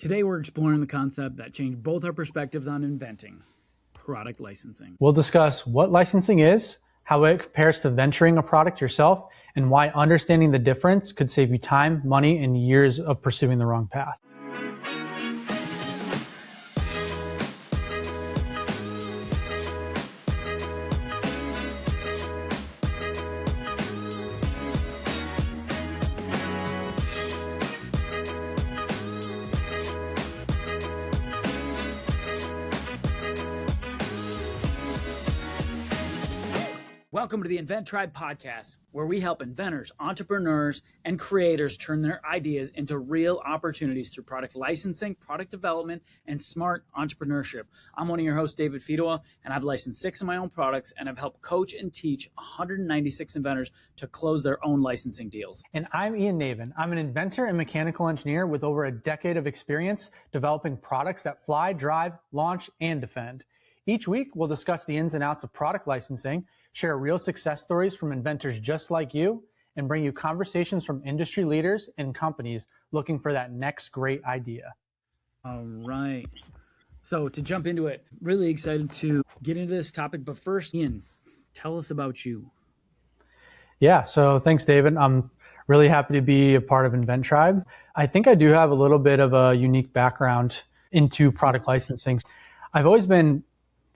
Today, we're exploring the concept that changed both our perspectives on inventing product licensing. We'll discuss what licensing is, how it compares to venturing a product yourself, and why understanding the difference could save you time, money, and years of pursuing the wrong path. Welcome to the Invent Tribe podcast, where we help inventors, entrepreneurs, and creators turn their ideas into real opportunities through product licensing, product development, and smart entrepreneurship. I'm one of your hosts, David Fedowa, and I've licensed 6 of my own products, and I've helped coach and teach 196 inventors to close their own licensing deals. And I'm Ian Navin. I'm an inventor and mechanical engineer with over a decade of experience developing products that fly, drive, launch, and defend. Each week, we'll discuss the ins and outs of product licensing, share real success stories from inventors just like you, and bring you conversations from industry leaders and companies looking for that next great idea. All right. So to jump into it, really excited to get into this topic. But first, Ian, tell us about you. Yeah, so thanks, David. I'm really happy to be a part of Invent Tribe. I think I do have a little bit of a unique background into product licensing. I've always been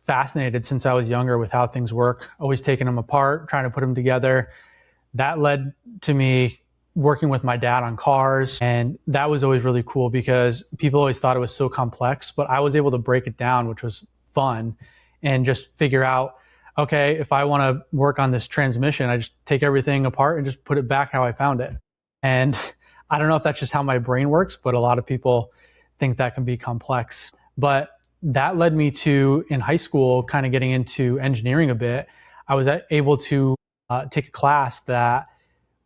fascinated since I was younger with how things work, always taking them apart, trying to put them together. That led to me working with my dad on cars. And that was always really cool because people always thought it was so complex, but I was able to break it down, which was fun, and just figure out, okay, if I want to work on this transmission, I just take everything apart and just put it back how I found it. And I don't know if that's just how my brain works, but a lot of people think that can be complex. But that led me to, in high school, kind of getting into engineering a bit. I was able to take a class that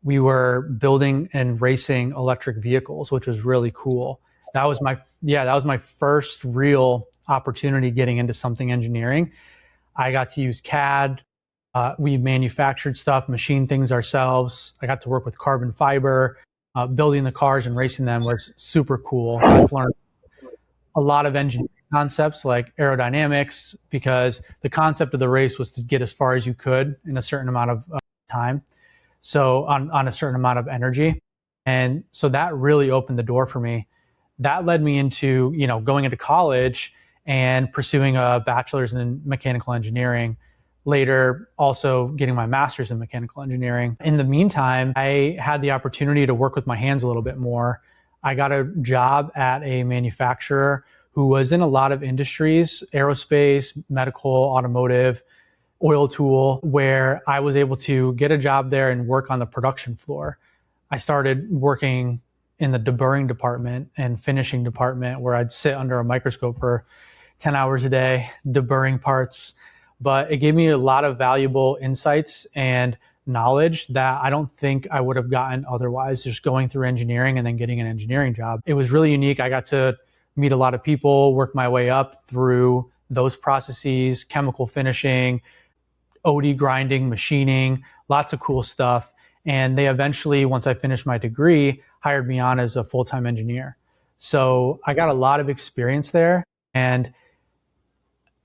we were building and racing electric vehicles, which was really cool. That was my first real opportunity getting into something engineering. I got to use CAD. We manufactured stuff, machined things ourselves. I got to work with carbon fiber. Building the cars and racing them was super cool. I've learned a lot of engineering concepts like aerodynamics, because the concept of the race was to get as far as you could in a certain amount of time, so on a certain amount of energy. And so that really opened the door for me. That led me into, going into college and pursuing a bachelor's in mechanical engineering, later also getting my master's in mechanical engineering. In the meantime, I had the opportunity to work with my hands a little bit more. I got a job at a manufacturer who was in a lot of industries, aerospace, medical, automotive, oil tool, where I was able to get a job there and work on the production floor. I started working in the deburring department and finishing department, where I'd sit under a microscope for 10 hours a day, deburring parts. But it gave me a lot of valuable insights and knowledge that I don't think I would have gotten otherwise, just going through engineering and then getting an engineering job. It was really unique. I got to meet a lot of people, work my way up through those processes, chemical finishing, OD grinding, machining, lots of cool stuff. And they eventually, once I finished my degree, hired me on as a full-time engineer. So I got a lot of experience there. And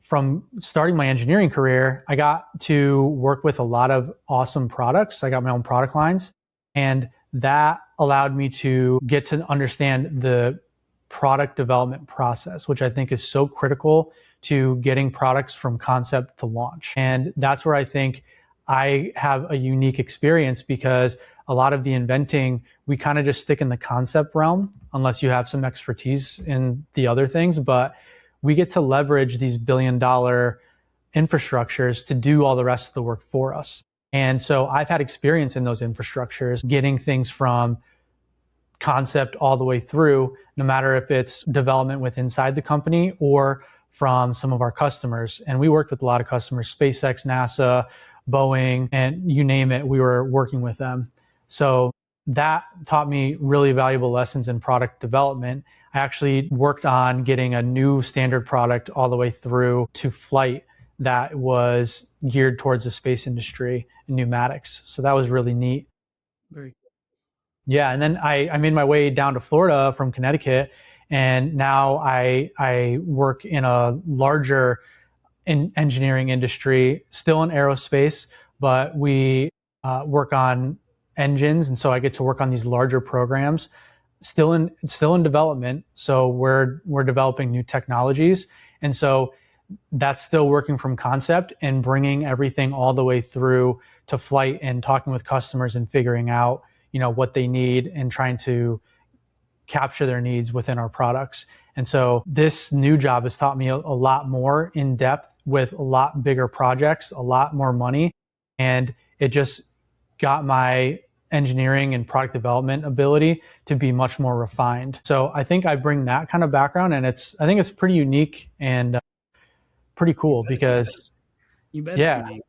from starting my engineering career, I got to work with a lot of awesome products. I got my own product lines, and that allowed me to get to understand the product development process, which I think is so critical to getting products from concept to launch. And that's where I think I have a unique experience, because a lot of the inventing, we kind of just stick in the concept realm, unless you have some expertise in the other things. But we get to leverage these billion-dollar infrastructures to do all the rest of the work for us. And so I've had experience in those infrastructures, getting things from concept all the way through, no matter if it's development with inside the company or from some of our customers. And we worked with a lot of customers, SpaceX, NASA, Boeing, and you name it, we were working with them. So that taught me really valuable lessons in product development. I actually worked on getting a new standard product all the way through to flight that was geared towards the space industry and pneumatics. So that was really neat. Very cool. Yeah, and then I made my way down to Florida from Connecticut, And now I work in a larger engineering industry, still in aerospace, but we work on engines, and so I get to work on these larger programs, still in development. So we're developing new technologies, and so that's still working from concept and bringing everything all the way through to flight and talking with customers and figuring out, what they need and trying to capture their needs within our products. And so this new job has taught me a lot more in depth with a lot bigger projects, a lot more money, and it just got my engineering and product development ability to be much more refined. So I think I bring that kind of background, and I think it's pretty unique and pretty cool because you bet yeah, it's unique.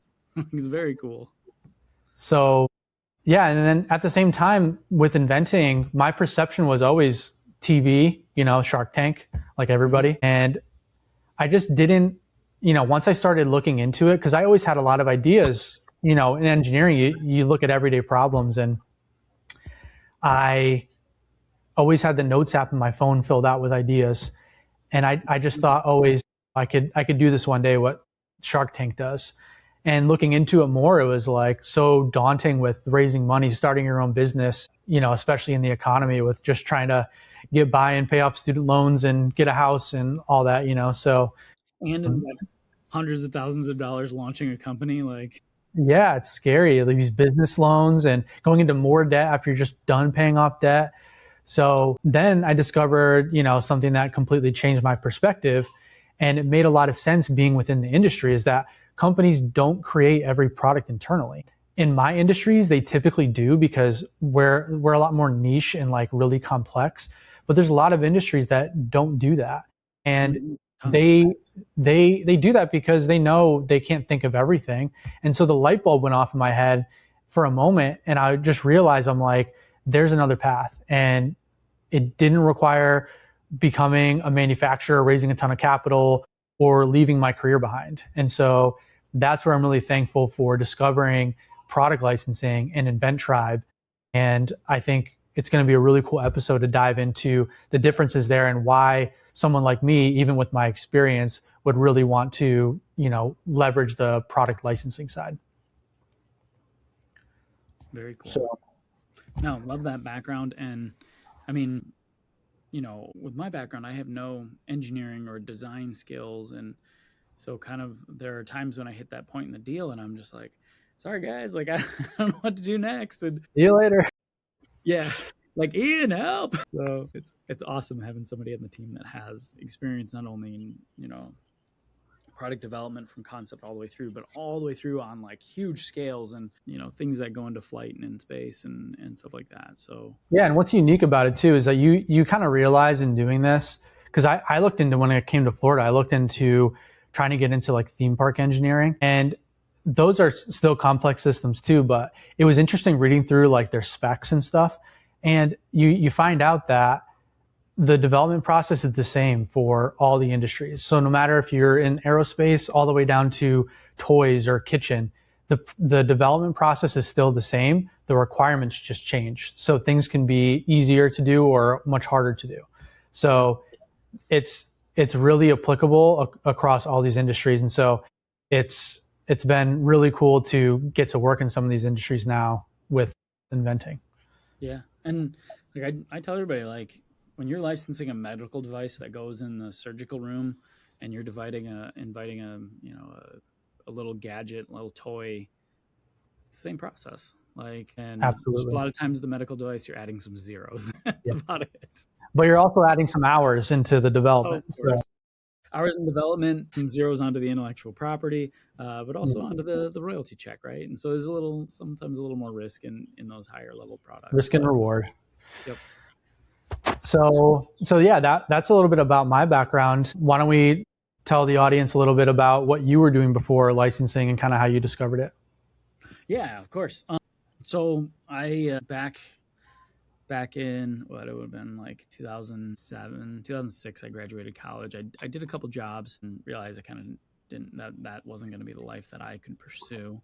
It's very cool. So yeah, and then at the same time with inventing, my perception was always TV, Shark Tank, like everybody. And I just didn't, once I started looking into it, because I always had a lot of ideas, in engineering, you look at everyday problems, and I always had the notes app in my phone filled out with ideas. And I just thought always I could do this one day, what Shark Tank does. And looking into it more, it was like so daunting with raising money, starting your own business, especially in the economy with just trying to get by and pay off student loans and get a house and all that, so. And invest hundreds of thousands of dollars launching a company. Yeah, it's scary. These business loans and going into more debt after you're just done paying off debt. So then I discovered, something that completely changed my perspective. And it made a lot of sense being within the industry is that companies don't create every product internally. In my industries, they typically do because we're a lot more niche and like really complex. But there's a lot of industries that don't do that, and they do that because they know they can't think of everything. And so the light bulb went off in my head for a moment, and I just realized I'm like, there's another path, and it didn't require becoming a manufacturer, raising a ton of capital, or leaving my career behind. And so that's where I'm really thankful for discovering product licensing and InventTribe. And I think it's going to be a really cool episode to dive into the differences there and why someone like me, even with my experience, would really want to, leverage the product licensing side. Very cool. So, no, love that background. And I mean, with my background, I have no engineering or design skills. And so kind of there are times when I hit that point in the deal and I'm just like, sorry guys, like I don't know what to do next. And see you later. Yeah. Like, Ian, help. So it's awesome having somebody on the team that has experience not only in, product development from concept all the way through, but all the way through on like huge scales and, things that go into flight and in space and stuff like that. So yeah. And what's unique about it too is that you kind of realize in doing this, because I looked into, when I came to Florida, I looked into trying to get into like theme park engineering, and those are still complex systems too, but it was interesting reading through like their specs and stuff. And you find out that the development process is the same for all the industries. So no matter if you're in aerospace all the way down to toys or kitchen, the development process is still the same. The requirements just change. So things can be easier to do or much harder to do. So it's really applicable across all these industries. And so it's been really cool to get to work in some of these industries now with inventing. Yeah. And like I tell everybody, like when you're licensing a medical device that goes in the surgical room and you're inviting a little gadget, little toy, it's the same process. Like, and absolutely, a lot of times the medical device, you're adding some zeros. That's about it. But you're also adding some hours into the development. So. Hours in development, some zeros onto the intellectual property, but also onto the royalty check, right? And so there's sometimes a little more risk in those higher level products. Risk and reward. Yep. So yeah, that's a little bit about my background. Why don't we tell the audience a little bit about what you were doing before licensing and kind of how you discovered it? Yeah, of course. So I back in what it would have been like 2007, 2006, I graduated college. I did a couple jobs and realized I kind of didn't, that wasn't going to be the life that I could pursue.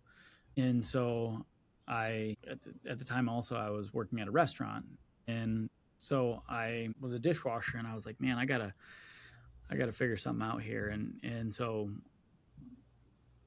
And so at the time also I was working at a restaurant, and So I was a dishwasher, and I was like, man, I gotta figure something out here. And so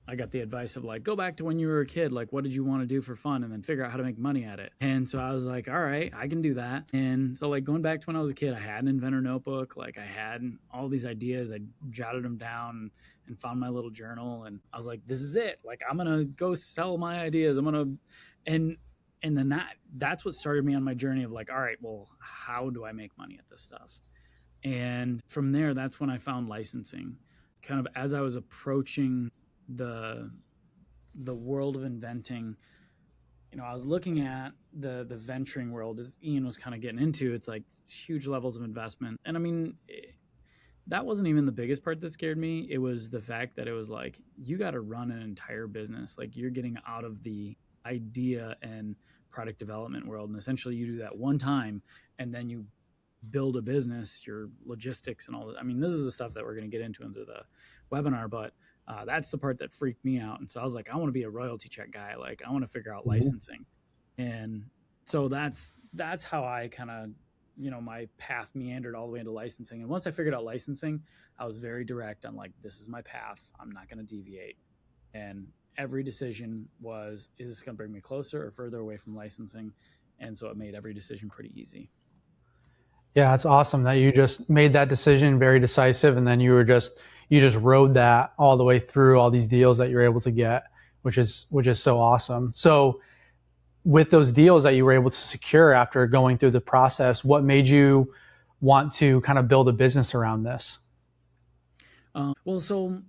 I got the advice of like, go back to when you were a kid. Like, what did you want to do for fun? And then figure out how to make money at it. And so I was like, all right, I can do that. And so like going back to when I was a kid, I had an inventor notebook. Like I had all these ideas. I jotted them down and found my little journal. And I was like, this is it. Like, I'm going to go sell my ideas. And then that's what started me on my journey of like, all right, well, how do I make money at this stuff? And from there, that's when I found licensing. Kind of as I was approaching the world of inventing, I was looking at the venturing world, as Ian was kind of getting into. It's like it's huge levels of investment. And I mean, that wasn't even the biggest part that scared me. It was the fact that it was like, you got to run an entire business. Like you're getting out of the idea and product development world. And essentially you do that one time and then you build a business, your logistics and all that. I mean, this is the stuff that we're going to get into the webinar, but that's the part that freaked me out. And so I was like, I want to be a royalty check guy. Like I want to figure out licensing. And so that's how I kind of, my path meandered all the way into licensing. And once I figured out licensing, I was very direct on like, this is my path. I'm not going to deviate. And every decision was, is this going to bring me closer or further away from licensing? And so it made every decision pretty easy. Yeah, it's awesome that you just made that decision very decisive, and then you just rode that all the way through all these deals that you're able to get, which is so awesome. So with those deals that you were able to secure after going through the process, what made you want to kind of build a business around this? Well, so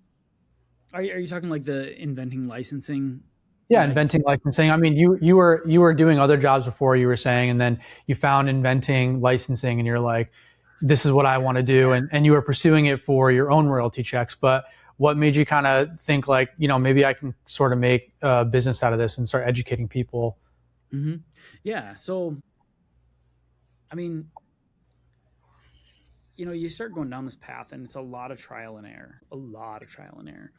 are you talking like the inventing licensing? Yeah, inventing licensing. I mean, you were doing other jobs before, you were saying, and then you found inventing licensing and you're like, this is what I want to do. And you were pursuing it for your own royalty checks. But what made you kind of think like, maybe I can sort of make a business out of this and start educating people? Mm-hmm. Yeah. So, I mean, you start going down this path and it's a lot of trial and error.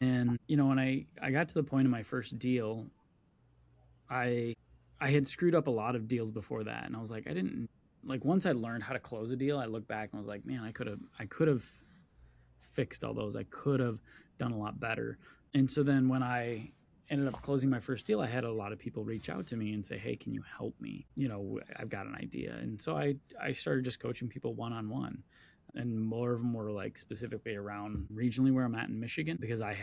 And, when I got to the point of my first deal, I had screwed up a lot of deals before that. And I was like, once I learned how to close a deal, I looked back and was like, man, I could have fixed all those. I could have done a lot better. And so then when I ended up closing my first deal, I had a lot of people reach out to me and say, hey, can you help me? I've got an idea. And so I started just coaching people one-on-one. And more of them were like specifically around regionally where I'm at in Michigan, because I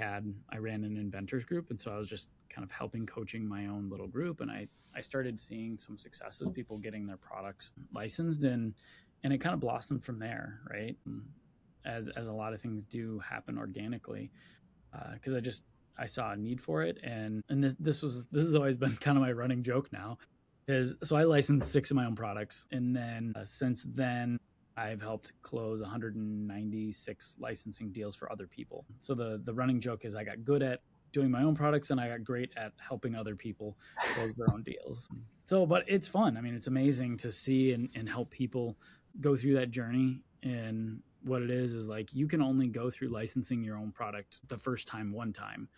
ran an inventors group. And so I was just kind of helping coaching my own little group. And I started seeing some successes, people getting their products licensed, and it kind of blossomed from there, right? As a lot of things do happen organically, because I saw a need for it. And this has always been kind of my running joke now, so I licensed 6 of my own products. And then since then, I've helped close 196 licensing deals for other people. So the running joke is I got good at doing my own products and I got great at helping other people close their own deals. So, but it's fun. I mean, it's amazing to see and help people go through that journey. And what it is like, you can only go through licensing your own product the first time, one time.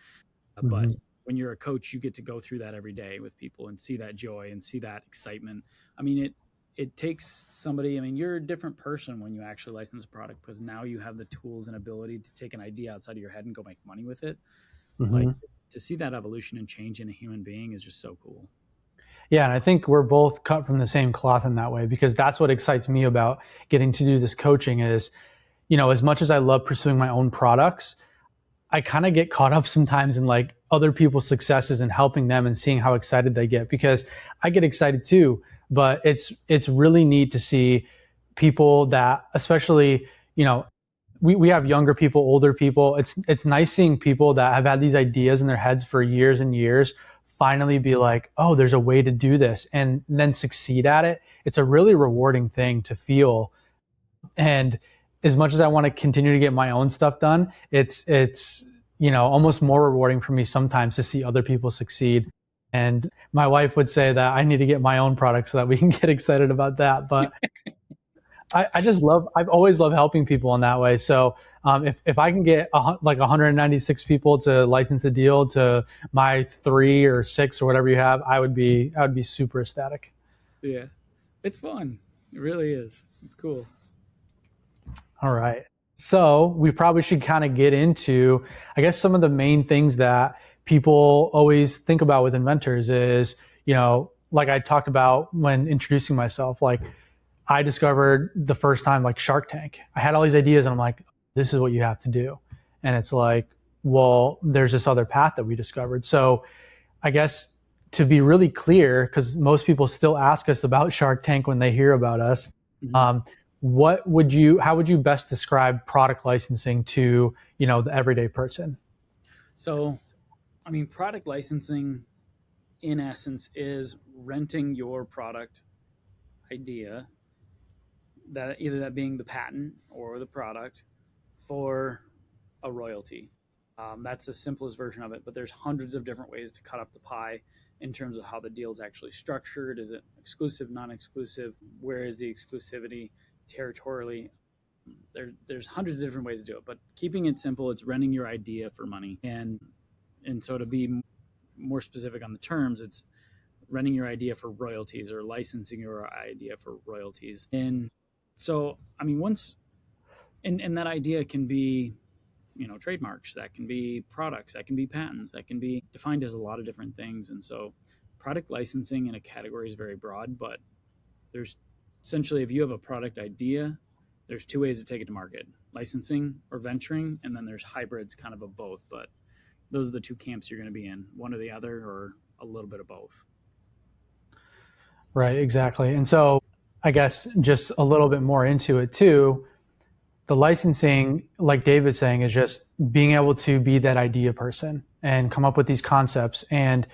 Mm-hmm. But when you're a coach, you get to go through that every day with people and see that joy and see that excitement. I mean, it takes somebody, you're a different person when you actually license a product, because now you have the tools and ability to take an idea outside of your head and go make money with it. Mm-hmm. Like, to see that evolution and change in a human being is just so cool. Yeah, and I think we're both cut from the same cloth in that way, because that's what excites me about getting to do this coaching is, as much as I love pursuing my own products, I kind of get caught up sometimes in like other people's successes and helping them and seeing how excited they get, because I get excited too. But it's really neat to see people that, especially, we have younger people, older people. It's nice seeing people that have had these ideas in their heads for years and years finally be like, oh, there's a way to do this, and then succeed at it. It's a really rewarding thing to feel. And as much as I want to continue to get my own stuff done, it's almost more rewarding for me sometimes to see other people succeed. And my wife would say that I need to get my own product so that we can get excited about that. But I've always loved helping people in that way. So if I can get 196 people to license a deal to my 3 or 6 or whatever you have, I would be super ecstatic. Yeah, it's fun. It really is. It's cool. All right. So we probably should kind of get into, I guess, some of the main things that people always think about with inventors is, like I talked about when introducing myself, like I discovered the first time like Shark Tank. I had all these ideas and I'm like, this is what you have to do. And it's like, well, there's this other path that we discovered. So I guess to be really clear, because most people still ask us about Shark Tank when they hear about us, how would you best describe product licensing to, the everyday person? So, product licensing in essence is renting your product idea, that either that being the patent or the product, for a royalty. That's the simplest version of it, but there's hundreds of different ways to cut up the pie in terms of how the deal is actually structured. Is it exclusive, non-exclusive? Where is the exclusivity territorially? There's hundreds of different ways to do it, but keeping it simple, it's renting your idea for money. And so to be more specific on the terms, it's renting your idea for royalties or licensing your idea for royalties. And so, once, and that idea can be, trademarks, that can be products, that can be patents, that can be defined as a lot of different things. And so product licensing in a category is very broad, but there's essentially, if you have a product idea, there's two ways to take it to market: licensing or venturing, and then there's hybrids kind of both. But those are the two camps you're going to be in, one or the other, or a little bit of both. Right, exactly. And so I guess just a little bit more into it too, the licensing, like David's saying, is just being able to be that idea person and come up with these concepts. And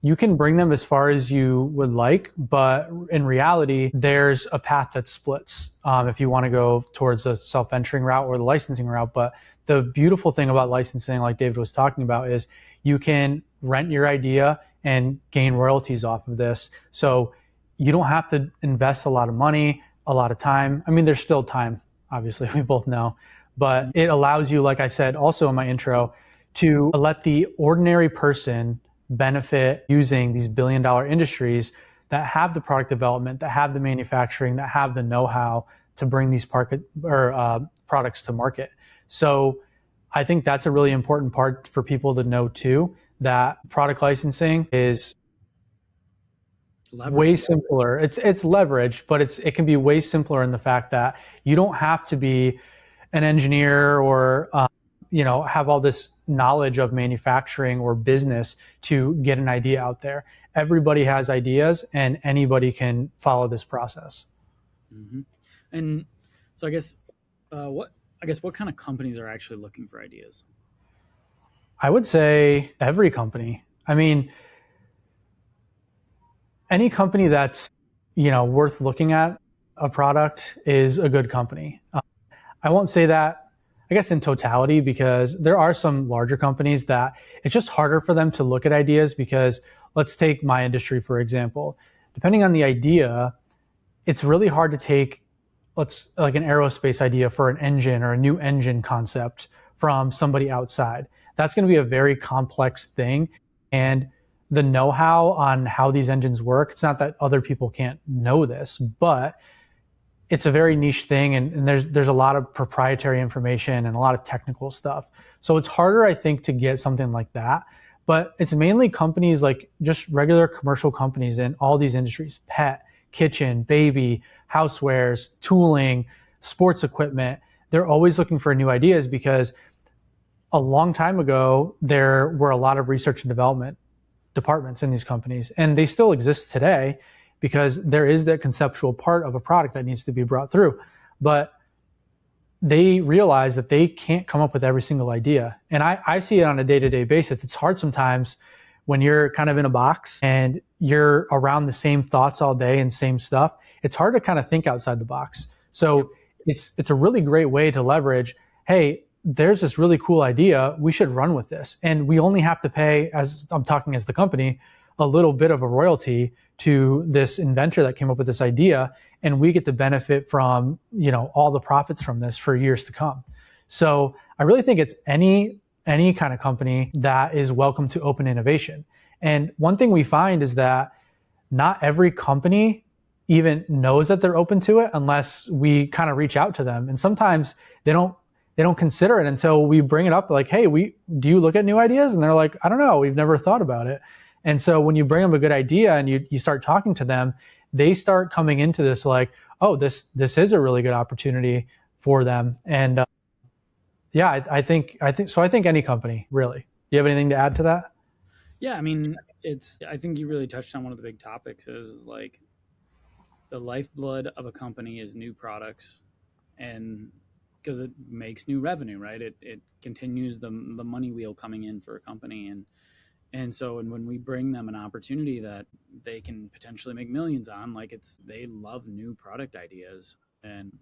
you can bring them as far as you would like, but in reality, there's a path that splits if you want to go towards the self-venturing route or the licensing route. But the beautiful thing about licensing, like David was talking about, is you can rent your idea and gain royalties off of this. So you don't have to invest a lot of money, a lot of time. There's still time, obviously, we both know, but it allows you, like I said also in my intro, to let the ordinary person benefit using these billion-dollar industries that have the product development, that have the manufacturing, that have the know-how to bring these products to market. So I think that's a really important part for people to know too, that product licensing is way simpler. It's leverage, but it can be way simpler in the fact that you don't have to be an engineer or have all this knowledge of manufacturing or business to get an idea out there. Everybody has ideas, and anybody can follow this process. Mm-hmm. And so I guess what kind of companies are actually looking for ideas? I would say every company. Any company that's worth looking at a product is a good company. I won't say that, I guess, in totality, because there are some larger companies that it's just harder for them to look at ideas, because let's take my industry, for example. Depending on the idea, it's really hard to take, like an aerospace idea for an engine or a new engine concept from somebody outside. That's going to be a very complex thing. And the know-how on how these engines work, it's not that other people can't know this, but it's a very niche thing, and there's a lot of proprietary information and a lot of technical stuff. So it's harder, I think, to get something like that. But it's mainly companies, like just regular commercial companies in all these industries: pet, kitchen, baby, housewares, tooling, sports equipment. They're always looking for new ideas, because a long time ago, there were a lot of research and development departments in these companies, and they still exist today, because there is that conceptual part of a product that needs to be brought through. But they realize that they can't come up with every single idea. And I see it on a day-to-day basis. It's hard sometimes when you're kind of in a box and you're around the same thoughts all day and same stuff. It's hard to kind of think outside the box. So it's a really great way to leverage, hey, there's this really cool idea, we should run with this. And we only have to pay, as I'm talking as the company, a little bit of a royalty to this inventor that came up with this idea, and we get to benefit from, all the profits from this for years to come. So I really think it's any kind of company that is welcome to open innovation. And one thing we find is that not every company even knows that they're open to it unless we kind of reach out to them. And sometimes they don't consider it until we bring it up, like, hey, do you look at new ideas? And they're like, I don't know, we've never thought about it. And so when you bring them a good idea and you start talking to them, they start coming into this like, oh, this is a really good opportunity for them. And I think so. I think any company, really. Do you have anything to add to that? Yeah, I mean, I think you really touched on one of the big topics is like the lifeblood of a company is new products, and because it makes new revenue, right? It continues the money wheel coming in for a company, and when we bring them an opportunity that they can potentially make millions on, like they love new product ideas. And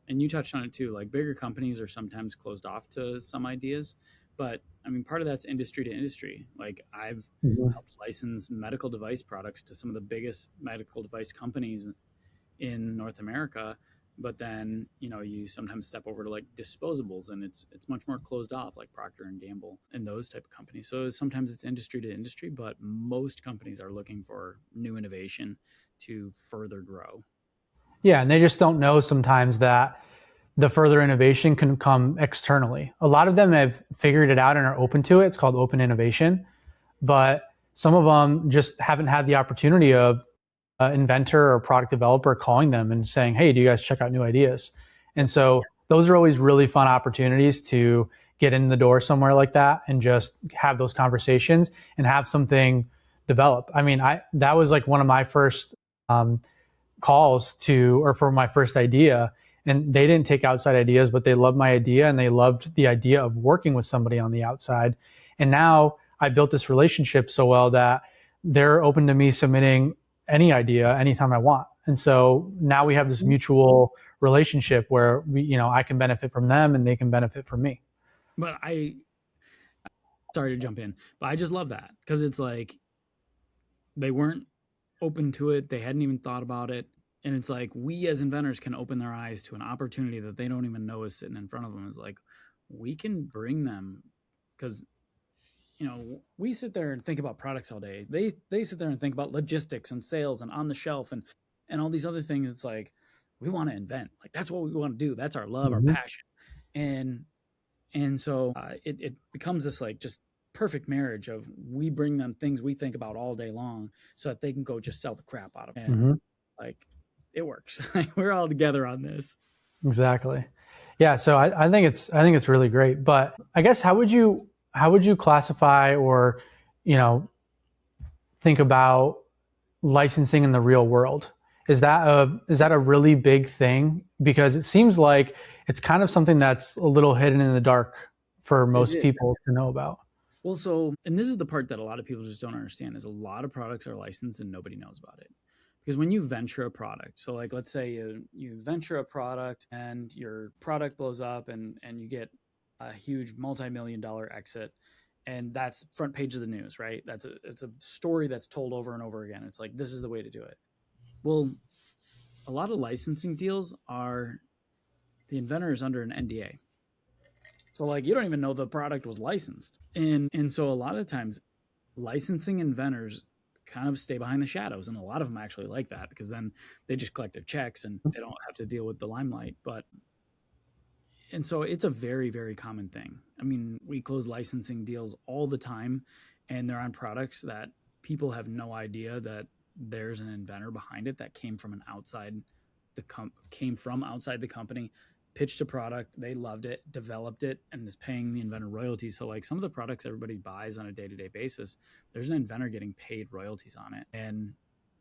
you touched on it too, like bigger companies are sometimes closed off to some ideas, but I mean, part of that's industry to industry. Like I've helped license medical device products to some of the biggest medical device companies in North America, but then you sometimes step over to like disposables, and it's much more closed off, like Procter and Gamble and those type of companies. So sometimes it's industry to industry, but most companies are looking for new innovation to further grow. Yeah, and they just don't know sometimes that the further innovation can come externally. A lot of them have figured it out and are open to it. It's called open innovation. But some of them just haven't had the opportunity of an inventor or product developer calling them and saying, hey, do you guys check out new ideas? And so those are always really fun opportunities to get in the door somewhere like that and just have those conversations and have something develop. I mean, that was like one of my first calls for my first idea. And they didn't take outside ideas, but they loved my idea and they loved the idea of working with somebody on the outside. And now I built this relationship so well that they're open to me submitting any idea anytime I want. And so now we have this mutual relationship where I can benefit from them and they can benefit from me. But sorry to jump in, but I just love that because it's like they weren't open to it. They hadn't even thought about it. And it's like we as inventors can open their eyes to an opportunity that they don't even know is sitting in front of them. Is like we can bring them, because we sit there and think about products all day. They sit there and think about logistics and sales and on the shelf and all these other things. It's like we want to invent. Like that's what we want to do. That's our love, our passion. And so it becomes this like just perfect marriage of we bring them things we think about all day long so that they can go just sell the crap out of it. And like it works. We're all together on this. Exactly. Yeah. So I think it's really great. But I guess how would you classify or think about licensing in the real world? Is that a really big thing? Because it seems like it's kind of something that's a little hidden in the dark for most people to know about. Well, and this is the part that a lot of people just don't understand, is a lot of products are licensed and nobody knows about it. Because when you venture a product, so like let's say you venture a product and your product blows up and you get a huge multi-million-dollar exit, and that's front page of the news, right? It's a story that's told over and over again. It's like, this is the way to do it. Well, a lot of licensing deals are the inventor is under an NDA. So like you don't even know the product was licensed. And so a lot of times licensing inventors kind of stay behind the shadows, and a lot of them actually like that because then they just collect their checks and they don't have to deal with the limelight. And so it's a very, very common thing. I mean, we close licensing deals all the time, and they're on products that people have no idea that there's an inventor behind it that came from outside the company, pitched a product, they loved it, developed it, and is paying the inventor royalties. So like some of the products everybody buys on a day-to-day basis, there's an inventor getting paid royalties on it. And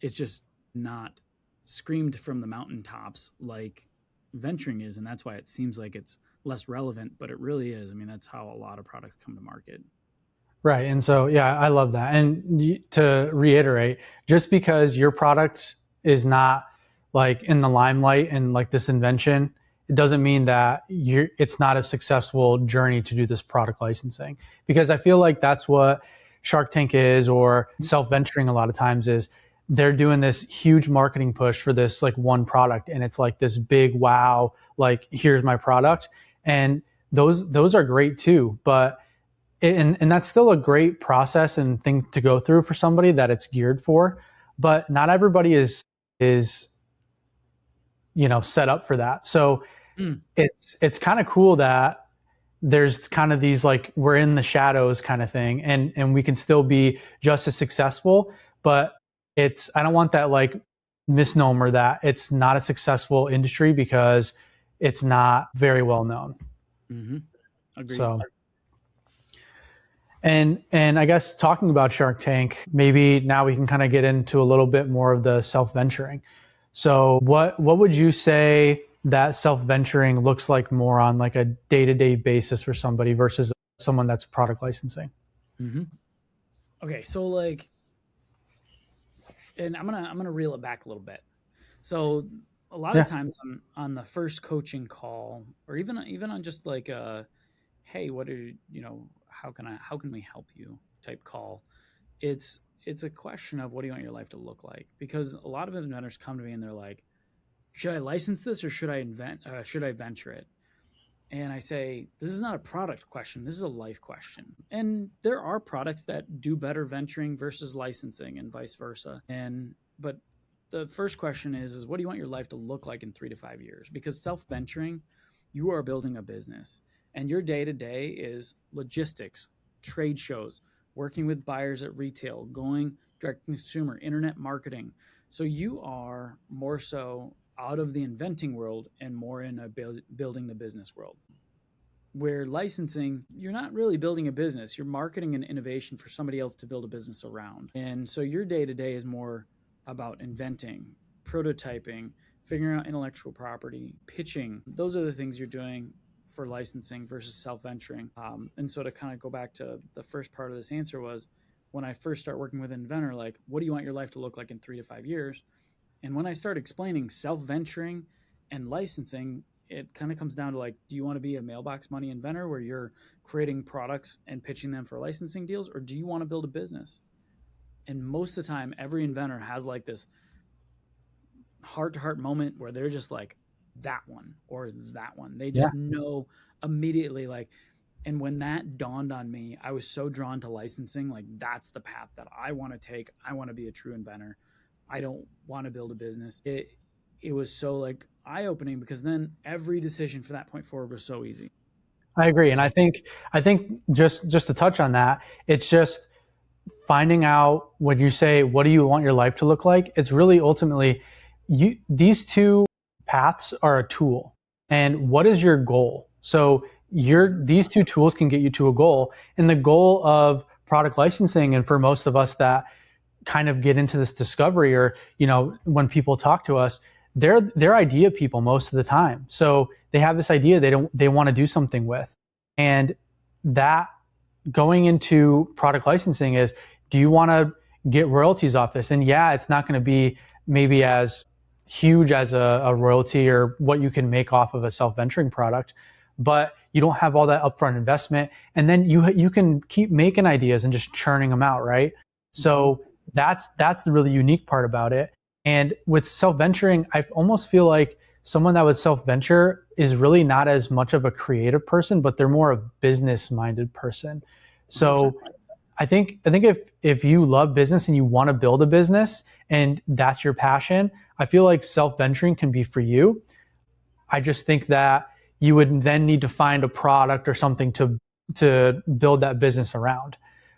it's just not screamed from the mountaintops like venturing is. And that's why it seems like it's less relevant, but it really is. I mean, that's how a lot of products come to market. Right. And so, yeah, I love that. And to reiterate, just because your product is not like in the limelight and like this invention, it doesn't mean that it's not a successful journey to do this product licensing. Because I feel like that's what Shark Tank is, or self-venturing a lot of times is they're doing this huge marketing push for this like one product. And it's like this big, wow, like here's my product. And those are great too. But and that's still a great process and thing to go through for somebody that it's geared for. But not everybody is set up for that. So it's kind of cool that there's kind of these like we're in the shadows kind of thing, and we can still be just as successful, but I don't want that like misnomer that it's not a successful industry because it's not very well known. Mm-hmm. Agreed. So, and I guess talking about Shark Tank, maybe now we can kind of get into a little bit more of the self-venturing. So what would you say that self-venturing looks like more on like a day-to-day basis for somebody versus someone that's product licensing? Mm-hmm. Okay, so like, and I'm gonna reel it back a little bit. So a lot of times on the first coaching call, or even on just like hey, how can we help you type call, it's a question of what do you want your life to look like? Because a lot of inventors come to me and they're like, should I license this or should I venture it? And I say, this is not a product question. This is a life question. And there are products that do better venturing versus licensing and vice versa. But the first question is what do you want your life to look like in 3 to 5 years? Because self-venturing, you are building a business and your day-to-day is logistics, trade shows, working with buyers at retail, going direct to consumer, internet marketing. So you are more so out of the inventing world and more in a building the business world. Where licensing, you're not really building a business. You're marketing an innovation for somebody else to build a business around. And so your day-to-day is more about inventing, prototyping, figuring out intellectual property, pitching. Those are the things you're doing for licensing versus self-venturing. And so to kind of go back to the first part of this answer was, when I first start working with an inventor, like, what do you want your life to look like in 3 to 5 years? And when I start explaining self-venturing and licensing, it kind of comes down to like, do you want to be a mailbox money inventor where you're creating products and pitching them for licensing deals? Or do you want to build a business? And most of the time, every inventor has like this heart-to-heart moment where they're just like, that one or that one. They just know immediately, like, and when that dawned on me, I was so drawn to licensing. Like, that's the path that I want to take. I want to be a true inventor. I don't want to build a business. It was so like eye-opening because then every decision from that point forward was so easy. I agree. And I think just to touch on that, it's just finding out when you say, what do you want your life to look like? It's really ultimately these two paths are a tool. And what is your goal? So these two tools can get you to a goal. And the goal of product licensing, and for most of us that kind of get into this discovery, or when people talk to us, they're idea people most of the time. So they have this idea they want to do something with, and that going into product licensing is, do you want to get royalties off this? And it's not going to be maybe as huge as a royalty or what you can make off of a self-venturing product, but you don't have all that upfront investment, and then you can keep making ideas and just churning them out, right? So that's the really unique part about it. And with self-venturing, I almost feel like someone that would self-venture is really not as much of a creative person, but they're more a business-minded person. So I think if you love business and you want to build a business and that's your passion, I feel like self-venturing can be for you. I just think that you would then need to find a product or something to build that business around.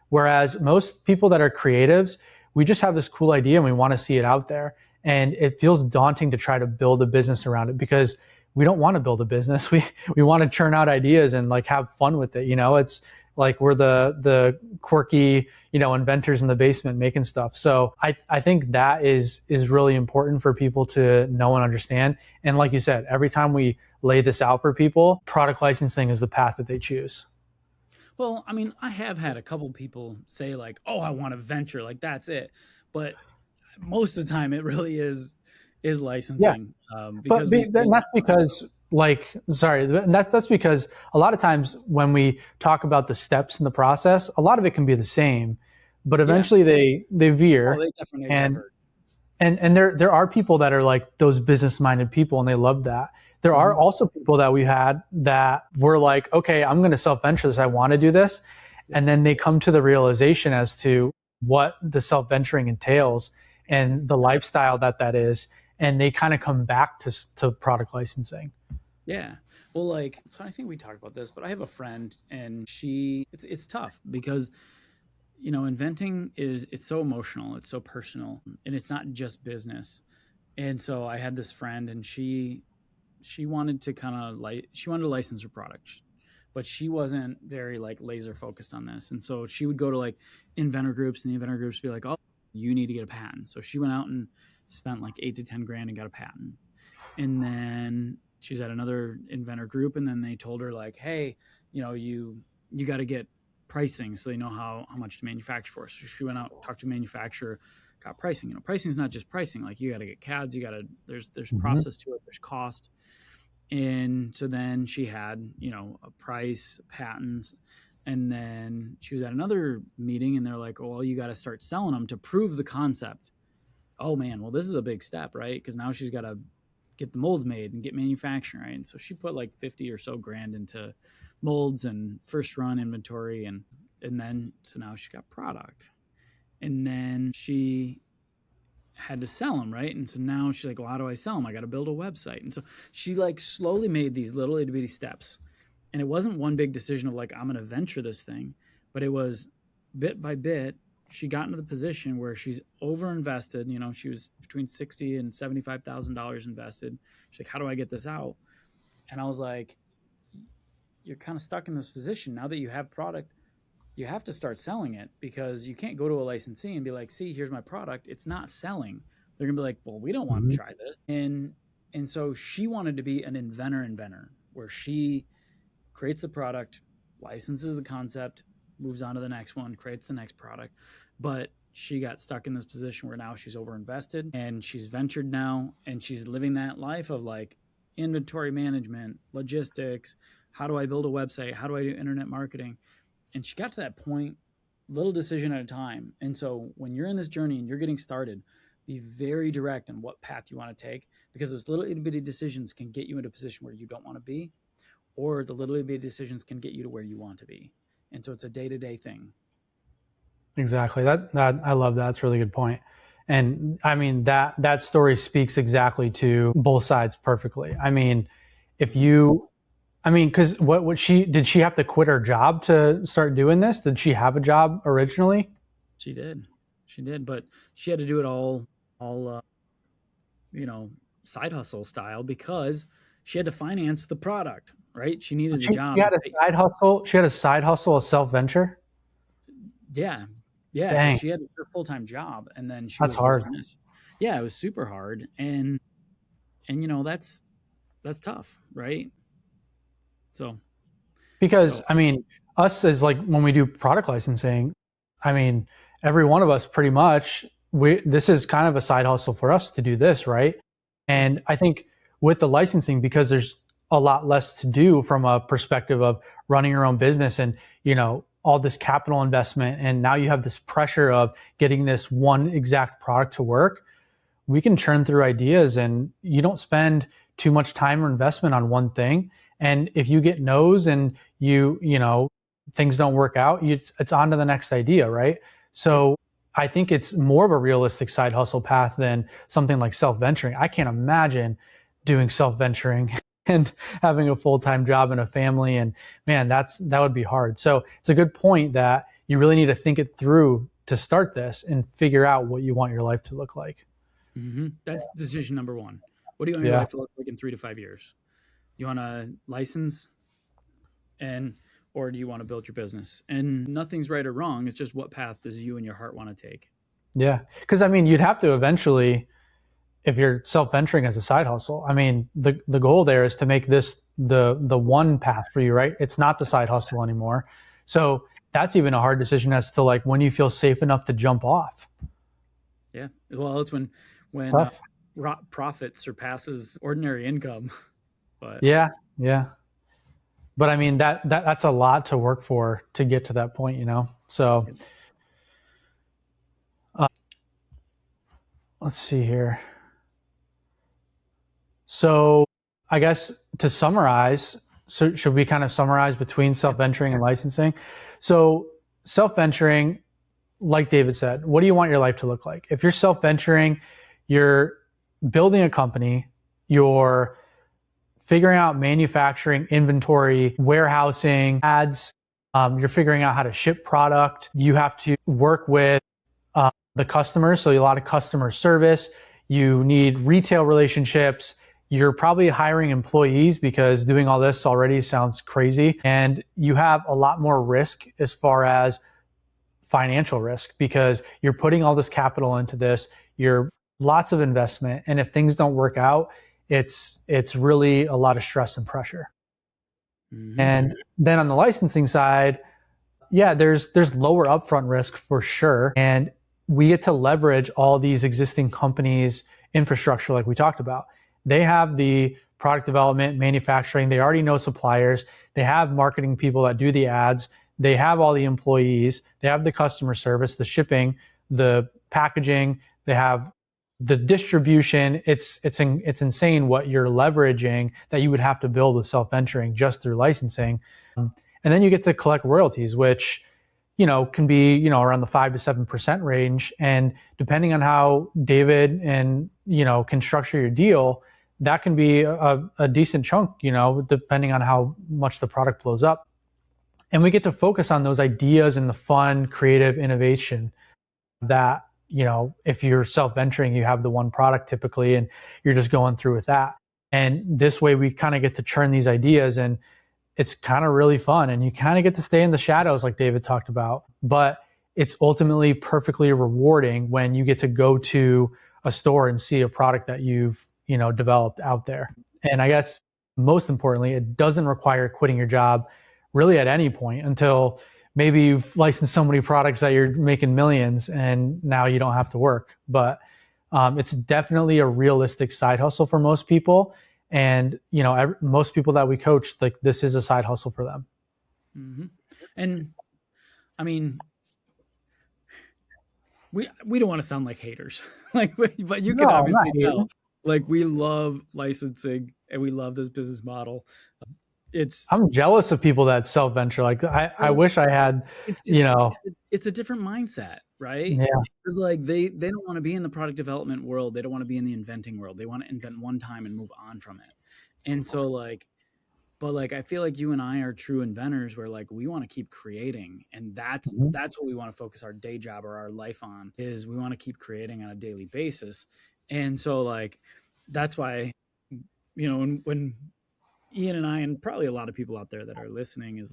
Whereas most people that are creatives, we just have this cool idea and we want to see it out there. And it feels daunting to try to build a business around it because we don't want to build a business. We want to churn out ideas and like have fun with it. It's like we're the quirky, inventors in the basement making stuff. So I think that is really important for people to know and understand. And like you said, every time we lay this out for people, product licensing is the path that they choose. Well, I mean, I have had a couple people say like, oh, I want to venture, like that's it. But most of the time it really is licensing. Because that's because that's because a lot of times when we talk about the steps in the process, a lot of it can be the same, but eventually they veer. Oh, they definitely and there are people that are like those business-minded people and they love that. There are also people that we had that were like, okay, I'm going to self-venture this. I want to do this. And then they come to the realization as to what the self-venturing entails and the lifestyle that is. and they kind of come back to product licensing. Yeah. Well, like, so I think we talked about this, but I have a friend and it's tough because, inventing it's so emotional, it's so personal, and it's not just business. And so I had this friend and she wanted to she wanted to license her product, but she wasn't very like laser focused on this. And so she would go to like inventor groups, and the inventor groups would be like, oh, you need to get a patent. So she went out and spent like 8 to 10 grand and got a patent. And then she's at another inventor group, and then they told her like, hey, you got to get pricing so they know how much to manufacture for. So she went out, talked to a manufacturer, got pricing. Pricing is not just pricing. Like, you got to get CADs, there's process to it, there's cost. And so then she had, a price, patents, and then she was at another meeting, and they're like, well, you got to start selling them to prove the concept. Oh man, well, this is a big step, right? Because now she's got to get the molds made and get manufacturing, right? And so she put like 50 or so grand into molds and first run inventory, and then so now she's got product, and then she had to sell them, right? And so now she's like, well, how do I sell them? I got to build a website. And so she like slowly made these little itty bitty steps, and it wasn't one big decision of like, I'm going to venture this thing, but it was bit by bit. She got into the position where she's over invested. She was between $60,000 and $75,000 invested. She's like, how do I get this out? And I was like, you're kind of stuck in this position. Now that you have product, you have to start selling it, because you can't go to a licensee and be like, see, here's my product. It's not selling. They're gonna be like, well, we don't want to try this. And so she wanted to be an inventor, where she creates the product, licenses the concept, moves on to the next one, creates the next product. But she got stuck in this position where now she's overinvested, and she's ventured now, and she's living that life of like inventory management, logistics. How do I build a website? How do I do internet marketing? And she got to that point, little decision at a time. And so when you're in this journey and you're getting started, be very direct on what path you want to take, because those little itty bitty decisions can get you into a position where you don't want to be, or the little itty bitty decisions can get you to where you want to be. And so it's a day-to-day thing. Exactly. That I love that. That's a really good point. And I mean, that story speaks exactly to both sides perfectly. I mean, because what did she have to quit her job to start doing this? Did she have a job originally? She did, but she had to do it all side hustle style, because she had to finance the product, right? She needed a job. She had a side hustle. She had a side hustle, a self-venture. Yeah. She had a full-time job, and then that's hard. Yeah, it was super hard, and that's tough, right? So, I mean, us as like when we do product licensing, I mean, every one of us pretty much, this is kind of a side hustle for us to do this, right? And I think with the licensing, because there's a lot less to do from a perspective of running your own business and, all this capital investment, and now you have this pressure of getting this one exact product to work, we can churn through ideas, and you don't spend too much time or investment on one thing. And if you get no's and things don't work out, it's on to the next idea, right? So I think it's more of a realistic side hustle path than something like self-venturing. I can't imagine doing self-venturing and having a full-time job and a family, and man, that would be hard. So it's a good point that you really need to think it through to start this and figure out what you want your life to look like. Mm-hmm. That's decision number one. What do you want your life to look like in 3 to 5 years? You want to license, or do you want to build your business? And nothing's right or wrong. It's just what path does you and your heart want to take? Yeah. Because I mean, you'd have to eventually, if you're self-venturing as a side hustle, I mean, the goal there is to make this the one path for you, right? It's not the side hustle anymore. So that's even a hard decision as to like when you feel safe enough to jump off. Yeah. Well, it's when profit surpasses ordinary income. But yeah. But I mean, that's a lot to work for to get to that point, So let's see here. So I guess to summarize, so should we kind of summarize between self-venturing and licensing? So self-venturing, like David said, what do you want your life to look like? If you're self-venturing, you're building a company, you're figuring out manufacturing, inventory, warehousing, ads. You're figuring out how to ship product. You have to work with the customers, so a lot of customer service. You need retail relationships. You're probably hiring employees because doing all this already sounds crazy. And you have a lot more risk as far as financial risk because you're putting all this capital into this. You're lots of investment. And if things don't work out, it's really a lot of stress and pressure. Mm-hmm. And then on the licensing side, yeah, there's lower upfront risk for sure. And we get to leverage all these existing companies' infrastructure like we talked about. They have the product development, manufacturing, they already know suppliers, they have marketing people that do the ads, they have all the employees, they have the customer service, the shipping, the packaging, they have the distribution. It's insane what you're leveraging that you would have to build with self-venturing just through licensing. And then you get to collect royalties, which can be, around the 5 to 7% range. And depending on how David and, can structure your deal, that can be a decent chunk, depending on how much the product blows up. And we get to focus on those ideas and the fun, creative innovation that, if you're self-venturing, you have the one product typically, and you're just going through with that. And this way we kind of get to churn these ideas, and it's kind of really fun, and you kind of get to stay in the shadows like David talked about, but it's ultimately perfectly rewarding when you get to go to a store and see a product that you've, developed out there. And I guess most importantly, it doesn't require quitting your job really at any point until maybe you've licensed so many products that you're making millions and now you don't have to work. But it's definitely a realistic side hustle for most people. And, most people that we coach, like, this is a side hustle for them. Mm-hmm. And I mean, we don't want to sound like haters, but you can obviously tell, we love licensing and we love this business model. I'm jealous of people that self-venture. I wish I had, it's a different mindset, right? Yeah. Because they don't want to be in the product development world. They don't want to be in the inventing world. They want to invent one time and move on from it. And so but I feel like you and I are true inventors where we want to keep creating. And that's what we want to focus our day job or our life on, is we want to keep creating on a daily basis. And so that's why, when Ian and I, and probably a lot of people out there that are listening, is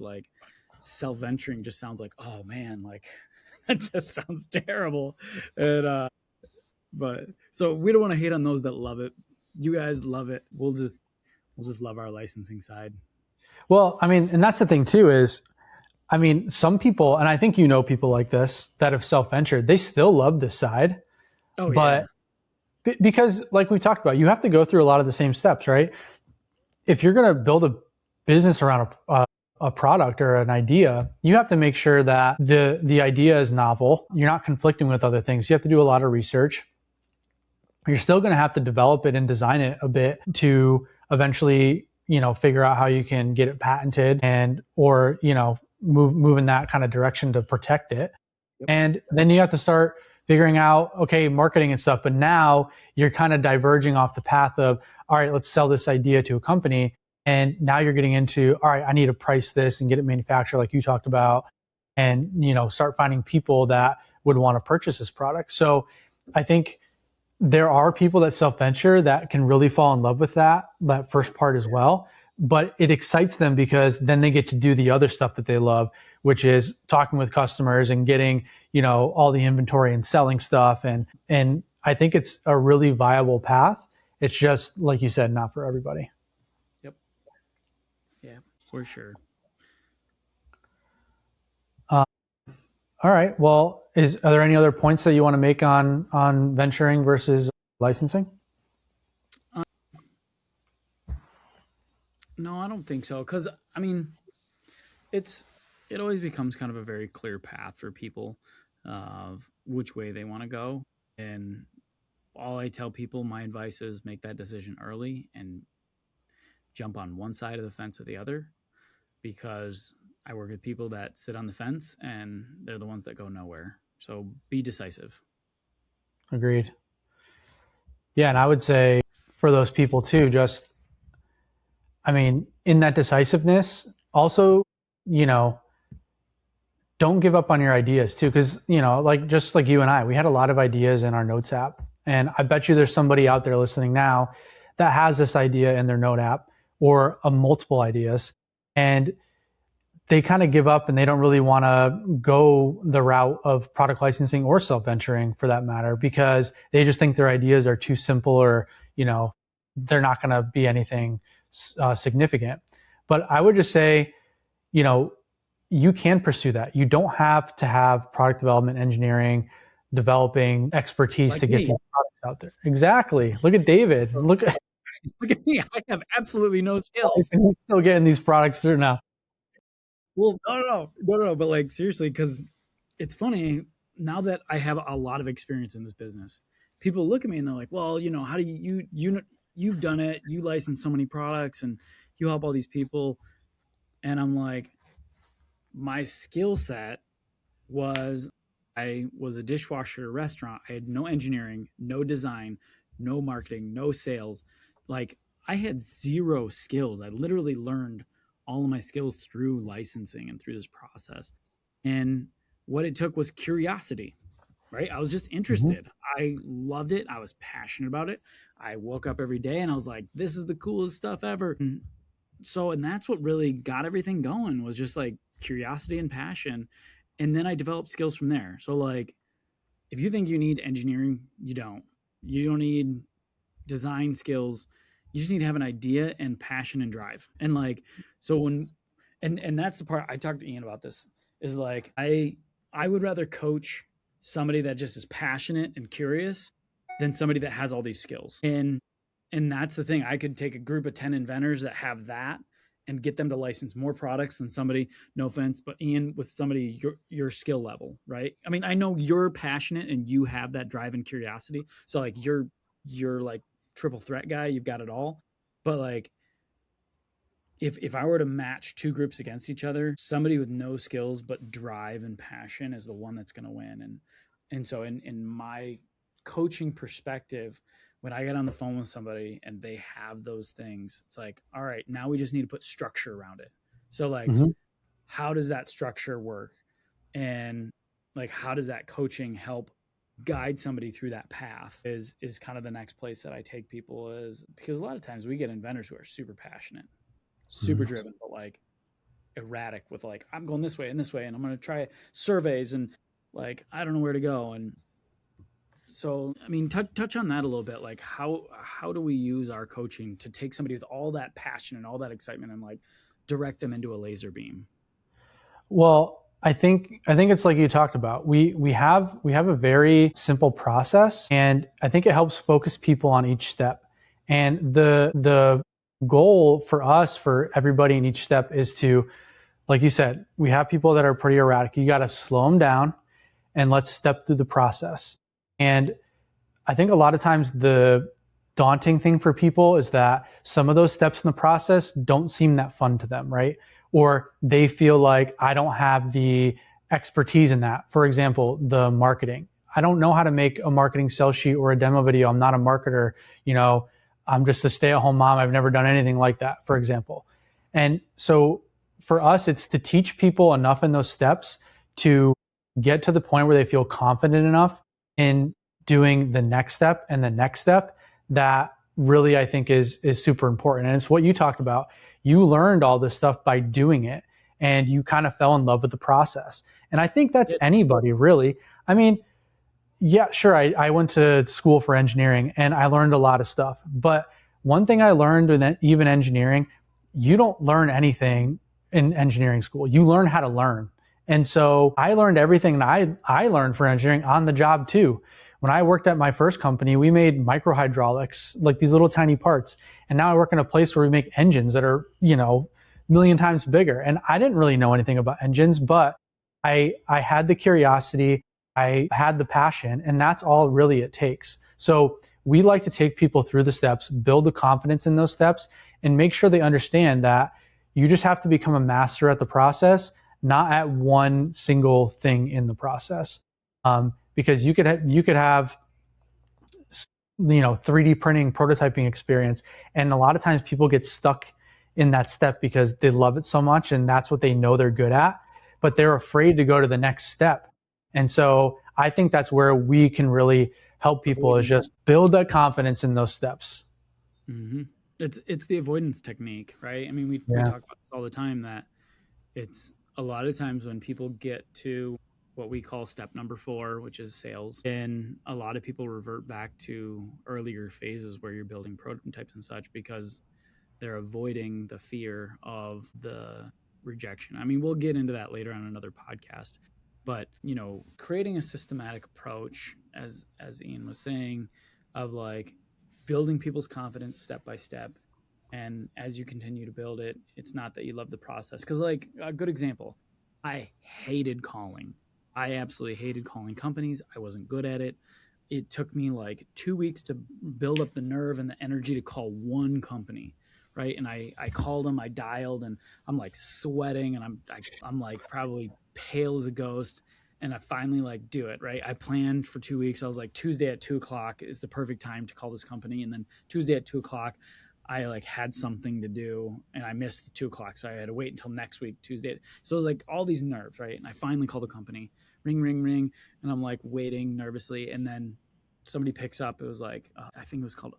self-venturing just sounds like, oh man, that just sounds terrible. And but so we don't want to hate on those that love it. You guys love it. We'll just love our licensing side. Well, I mean, and that's the thing too, is, some people, and I think people like this that have self-ventured, they still love this side. Oh, but yeah. Because like we talked about, you have to go through a lot of the same steps, right? If you're going to build a business around a product or an idea, you have to make sure that the idea is novel. You're not conflicting with other things. You have to do a lot of research. You're still going to have to develop it and design it a bit to eventually, figure out how you can get it patented or move in that kind of direction to protect it. Yep. And then you have to start figuring out, okay, marketing and stuff. But now you're kind of diverging off the path of, all right, let's sell this idea to a company. And now you're getting into, all right, I need to price this and get it manufactured like you talked about, and, start finding people that would want to purchase this product. So I think there are people that self-venture that can really fall in love with that first part as well. But it excites them because then they get to do the other stuff that they love, which is talking with customers and getting, all the inventory and selling stuff. And I think it's a really viable path. It's just, like you said, not for everybody. Yep. Yeah, for sure. All right. Well, are there any other points that you want to make on venturing versus licensing? No, I don't think so. Because it always becomes kind of a very clear path for people of which way they want to go. And all I tell people, my advice is make that decision early and jump on one side of the fence or the other, because I work with people that sit on the fence and they're the ones that go nowhere. So be decisive. Agreed. Yeah. And I would say for those people too, just, I mean, in that decisiveness, also, you know, don't give up on your ideas too. Cause, you know, like just like you and I, we had a lot of ideas in our notes app. And I bet you there's somebody out there listening now that has this idea in their note app or multiple ideas. And they kind of give up and they don't really want to go the route of product licensing or self-venturing for that matter, because they just think their ideas are too simple or, you know, they're not going to be anything significant. But I would just say, you know, you can pursue that. You don't have to have product development, engineering, developing expertise Like to get me. these products out there. Exactly. Look at David. Look at me. I have absolutely no skills. he's still getting these products through now. Well, no. But like seriously, because it's funny now that I have a lot of experience in this business. People look at me and they're like, "Well, you know, how do you've done it? You license so many products and you help all these people." And I'm like, my skill set was I was a dishwasher at a restaurant. I had no engineering, no design, no marketing, no sales. Like I had zero skills. I literally learned all of my skills through licensing and through this process. And what it took was curiosity, right? I was just Mhm. interested. I loved it. I was passionate about it. I woke up every day and I was like, this is the coolest stuff ever. And that's what really got everything going was just like curiosity and passion. And then I developed skills from there. So like if you think you need engineering, you don't. You don't need design skills. You just need to have an idea and passion and drive. And like so when and that's the part I talked to Ian about this is like I would rather coach somebody that just is passionate and curious than somebody that has all these skills. And that's the thing. I could take a group of 10 inventors that have that and get them to license more products than somebody, no offense, but Ian with somebody your skill level, right? I mean, I know you're passionate and you have that drive and curiosity. So like you're like triple threat guy, you've got it all. But like if I were to match two groups against each other, somebody with no skills but drive and passion is the one that's going to win. And so in my coaching perspective, when I get on the phone with somebody and they have those things, it's like, all right, now we just need to put structure around it. So like, Mhm. how does that structure work? And like, how does that coaching help guide somebody through that path is kind of the next place that I take people is because a lot of times we get inventors who are super passionate, super Mhm. driven, but like erratic with like, I'm going this way and this way, and I'm going to try surveys and like, I don't know where to go. And so, I mean, touch on that a little bit. Like how do we use our coaching to take somebody with all that passion and all that excitement and like direct them into a laser beam? Well, I think it's like you talked about. We have a very simple process, and I think it helps focus people on each step. And the goal for us, for everybody in each step, is to, like you said, we have people that are pretty erratic. You got to slow them down, and let's step through the process. And I think a lot of times the daunting thing for people is that some of those steps in the process don't seem that fun to them, right? Or they feel like I don't have the expertise in that. For example, the marketing. I don't know how to make a marketing sales sheet or a demo video. I'm not a marketer. You know, I'm just a stay-at-home mom. I've never done anything like that, for example. And so for us, it's to teach people enough in those steps to get to the point where they feel confident enough in doing the next step and the next step that really I think is super important. And it's what you talked about. You learned all this stuff by doing it and you kind of fell in love with the process. And I think that's anybody really. I mean, yeah, sure. I went to school for engineering and I learned a lot of stuff. But one thing I learned in even engineering, you don't learn anything in engineering school. You learn how to learn. And so I learned everything that I learned for engineering on the job too. When I worked at my first company, we made micro hydraulics, like these little tiny parts. And now I work in a place where we make engines that are, you know, a million times bigger. And I didn't really know anything about engines, but I had the curiosity, I had the passion, and that's all really it takes. So we like to take people through the steps, build the confidence in those steps, and make sure they understand that you just have to become a master at the process, not at one single thing in the process. Because you could have 3D printing, prototyping experience. And a lot of times people get stuck in that step because they love it so much and that's what they know they're good at, but they're afraid to go to the next step. And so I think that's where we can really help people, is just build that confidence in those steps. Mm-hmm. It's the avoidance technique, right? I mean, we talk about this all the time, that it's a lot of times when people get to what we call step number 4, which is sales, and a lot of people revert back to earlier phases where you're building prototypes and such, because they're avoiding the fear of the rejection. I mean, we'll get into that later on another podcast, but creating a systematic approach, as Ian was saying, of like building people's confidence step by step. And as you continue to build it, it's not that you love the process. Because like a good example, I hated calling. I absolutely hated calling companies. I wasn't good at it. It took me like 2 weeks to build up the nerve and the energy to call one company, right? And I called them, I dialed, and I'm like sweating, and I'm like probably pale as a ghost. And I finally like do it, right? I planned for 2 weeks. I was like, Tuesday at 2:00 is the perfect time to call this company. And then Tuesday at 2:00, I like had something to do and I missed the 2:00. So I had to wait until next week, Tuesday. So it was like all these nerves, right? And I finally called the company, ring, ring, ring. And I'm like waiting nervously. And then somebody picks up. It was like, I think it was called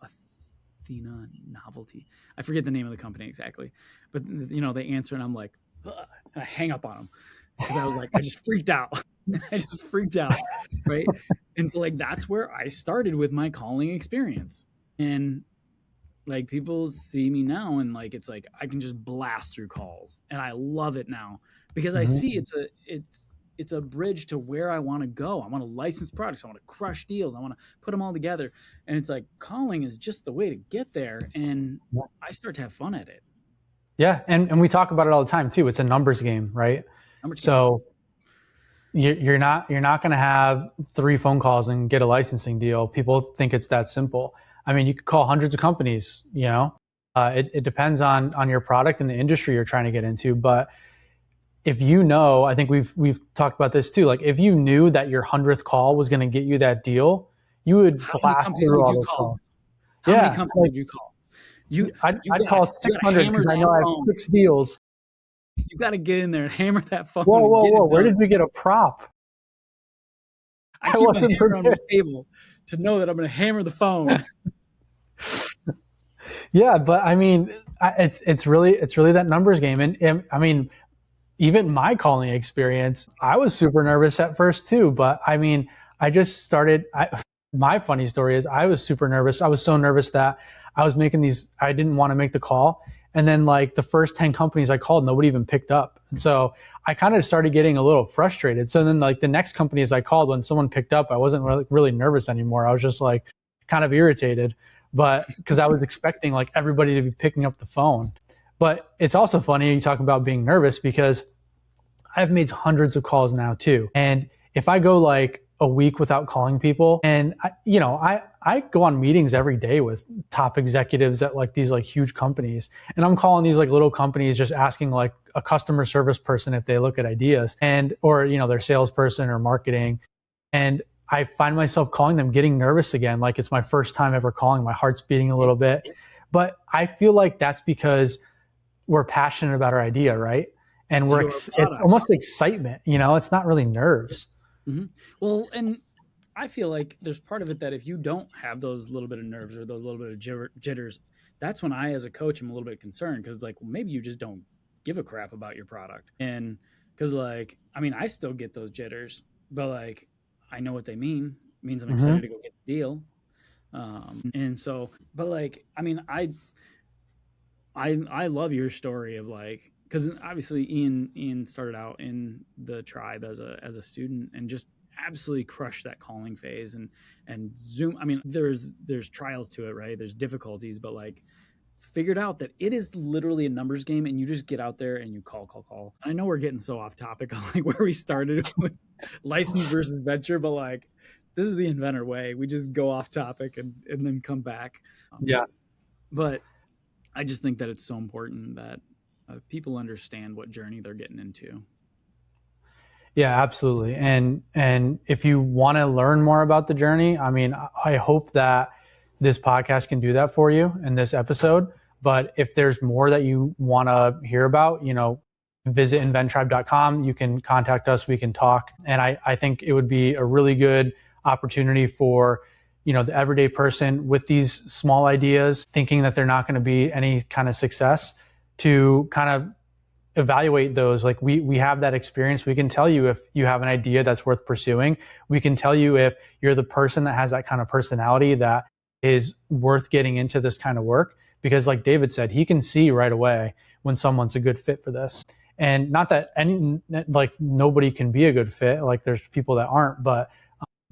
Athena Novelty. I forget the name of the company exactly, but they answer and I'm like, ugh, and I hang up on them because I was like, I just freaked out. Right? And so like, that's where I started with my calling experience. And like people see me now and like, it's like, I can just blast through calls and I love it now because I see it's a bridge to where I want to go. I want to license products. I want to crush deals. I want to put them all together. And it's like calling is just the way to get there. And I start to have fun at it. Yeah. And we talk about it all the time too. It's a numbers game, right? So you're not going to have 3 phone calls and get a licensing deal. People think it's that simple. I mean, you could call hundreds of companies, it depends on your product and the industry you're trying to get into. But if I think we've talked about this too. Like if you knew that your 100th call was going to get you that deal, you would blast through all those calls. How many companies would you call? I'd call 600 because I know I have 6 deals. You got to get in there and hammer that phone. Whoa. Where did we get a prop? I keep my hammer on the table to know that I'm going to hammer the phone. Yeah, but I mean, it's really that numbers game. And I mean, even my calling experience, I was super nervous at first too. But I mean, I just started. My funny story is I was super nervous. I was so nervous that I was I didn't want to make the call. And then like the first 10 companies I called, nobody even picked up. And so I kind of started getting a little frustrated. So then like the next companies I called, when someone picked up, I wasn't really nervous anymore. I was just like kind of irritated, but because I was expecting like everybody to be picking up the phone. But it's also funny you talk about being nervous because I've made hundreds of calls now too. And if I go like a week without calling people, and I go on meetings every day with top executives at like these like huge companies, and I'm calling these like little companies just asking like a customer service person if they look at ideas or their salesperson or marketing, and I find myself calling them getting nervous again, like it's my first time ever calling. My heart's beating a little bit, but I feel like that's because we're passionate about our idea, right? And it's almost excitement, it's not really nerves. Mm-hmm. Well, and I feel like there's part of it that if you don't have those little bit of nerves or those little bit of jitters, that's when I, as a coach, am a little bit concerned because like, well, maybe you just don't give a crap about your product. And because like, I mean, I still get those jitters, but like, I know what they mean. It means I'm excited to go get the deal. And so, but like, I mean, I love your story of like, because obviously Ian started out in the tribe as a student and just absolutely crushed that calling phase and Zoom. I mean, there's trials to it, right? There's difficulties, but like figured out that it is literally a numbers game and you just get out there and you call. I know we're getting so off topic on like where we started with license versus venture, but like this is the inventor way. We just go off topic and then come back. Yeah. But I just think that it's so important that people understand what journey they're getting into. Yeah, absolutely. And if you want to learn more about the journey, I mean, I hope that this podcast can do that for you in this episode. But if there's more that you want to hear about, visit inventtribe.com. You can contact us. We can talk. And I think it would be a really good opportunity for, the everyday person with these small ideas, thinking that they're not going to be any kind of success, to kind of evaluate those. Like we have that experience. We can tell you if you have an idea that's worth pursuing. We can tell you if you're the person that has that kind of personality that is worth getting into this kind of work. Because like David said, he can see right away when someone's a good fit for this. And not that nobody can be a good fit. Like there's people that aren't, but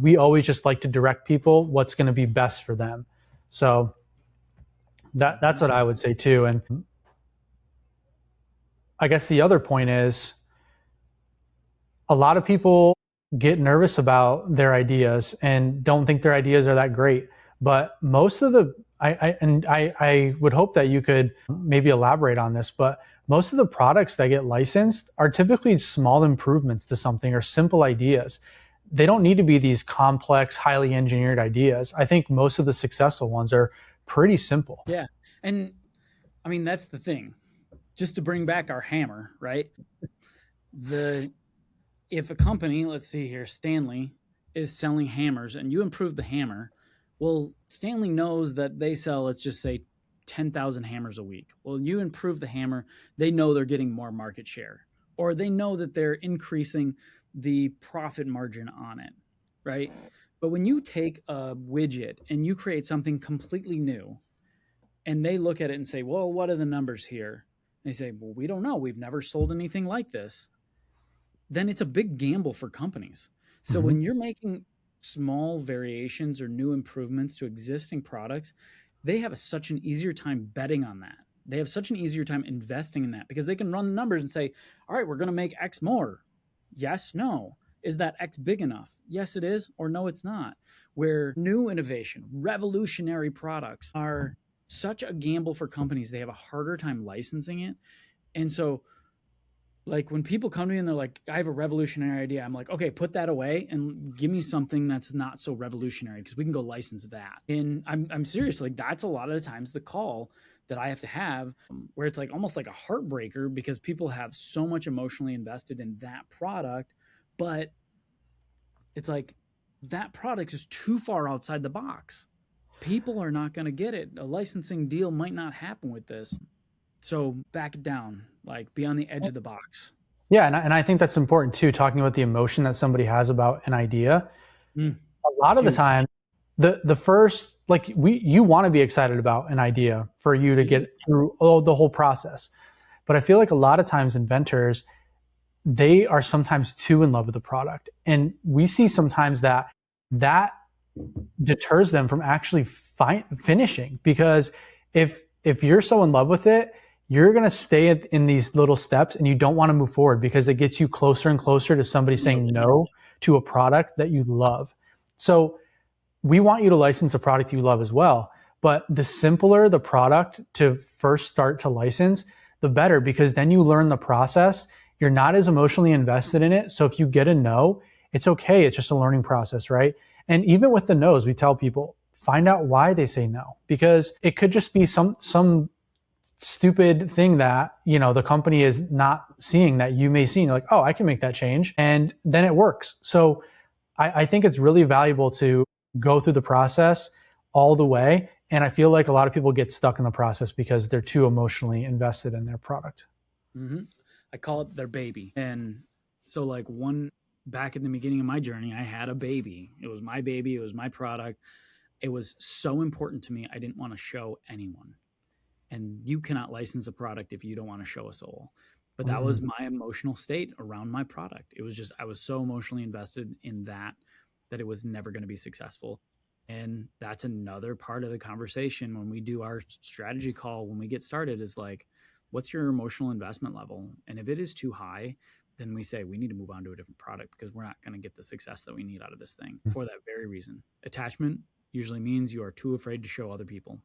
we always just like to direct people what's going to be best for them. So that's what I would say too. And I guess the other point is, a lot of people get nervous about their ideas and don't think their ideas are that great. But most of I would hope that you could maybe elaborate on this, but most of the products that get licensed are typically small improvements to something or simple ideas. They don't need to be these complex, highly engineered ideas. I think most of the successful ones are pretty simple. Yeah. And I mean, that's the thing. Just to bring back our hammer, right? If a company, let's see here, Stanley is selling hammers and you improve the hammer, well, Stanley knows that they sell, let's just say, 10,000 hammers a week. Well, you improve the hammer, they know they're getting more market share, or they know that they're increasing the profit margin on it, right? But when you take a widget and you create something completely new, and they look at it and say, well, what are the numbers here? And they say, well, we don't know. We've never sold anything like this. Then it's a big gamble for companies. So when you're making small variations or new improvements to existing products, they have such an easier time betting on that. They have such an easier time investing in that because they can run the numbers and say, all right, we're going to make X more. Yes, no. Is that X big enough? Yes, it is, or no, it's not. Where new innovation, revolutionary products are such a gamble for companies, they have a harder time licensing it. And so, like, when people come to me and they're like, I have a revolutionary idea, I'm like, okay, put that away and give me something that's not so revolutionary because we can go license that. And I'm serious. Like, that's a lot of the times the call that I have to have, where it's like almost like a heartbreaker because people have so much emotionally invested in that product, but it's like that product is too far outside the box. People are not going to get it. A licensing deal might not happen with this. So back it down, like be on the edge of the box. Yeah, and I think that's important too, talking about the emotion that somebody has about an idea. A lot of the time, the first, like you want to be excited about an idea for you to get through the whole process. But I feel like a lot of times inventors, they are sometimes too in love with the product. And we see sometimes that deters them from actually finishing, because if you're so in love with it, you're going to stay in these little steps and you don't want to move forward because it gets you closer and closer to somebody saying no to a product that you love. So we want you to license a product you love as well. But the simpler the product to first start to license, the better, because then you learn the process. You're not as emotionally invested in it. So if you get a no, it's okay. It's just a learning process, right? And even with the no's, we tell people, find out why they say no, because it could just be some stupid thing that, the company is not seeing that you may see. And you're like, oh, I can make that change. And then it works. So I think it's really valuable to go through the process all the way. And I feel like a lot of people get stuck in the process because they're too emotionally invested in their product. I call it their baby. And so like back in the beginning of my journey, I had a baby. It was my baby. It was my product. It was so important to me. I didn't want to show anyone. And you cannot license a product if you don't want to show a soul. But that was my emotional state around my product. It was just, I was so emotionally invested in that it was never going to be successful. And that's another part of the conversation when we do our strategy call, when we get started, is like, what's your emotional investment level? And if it is too high, then we say we need to move on to a different product because we're not going to get the success that we need out of this thing for that very reason. Attachment usually means you are too afraid to show other people,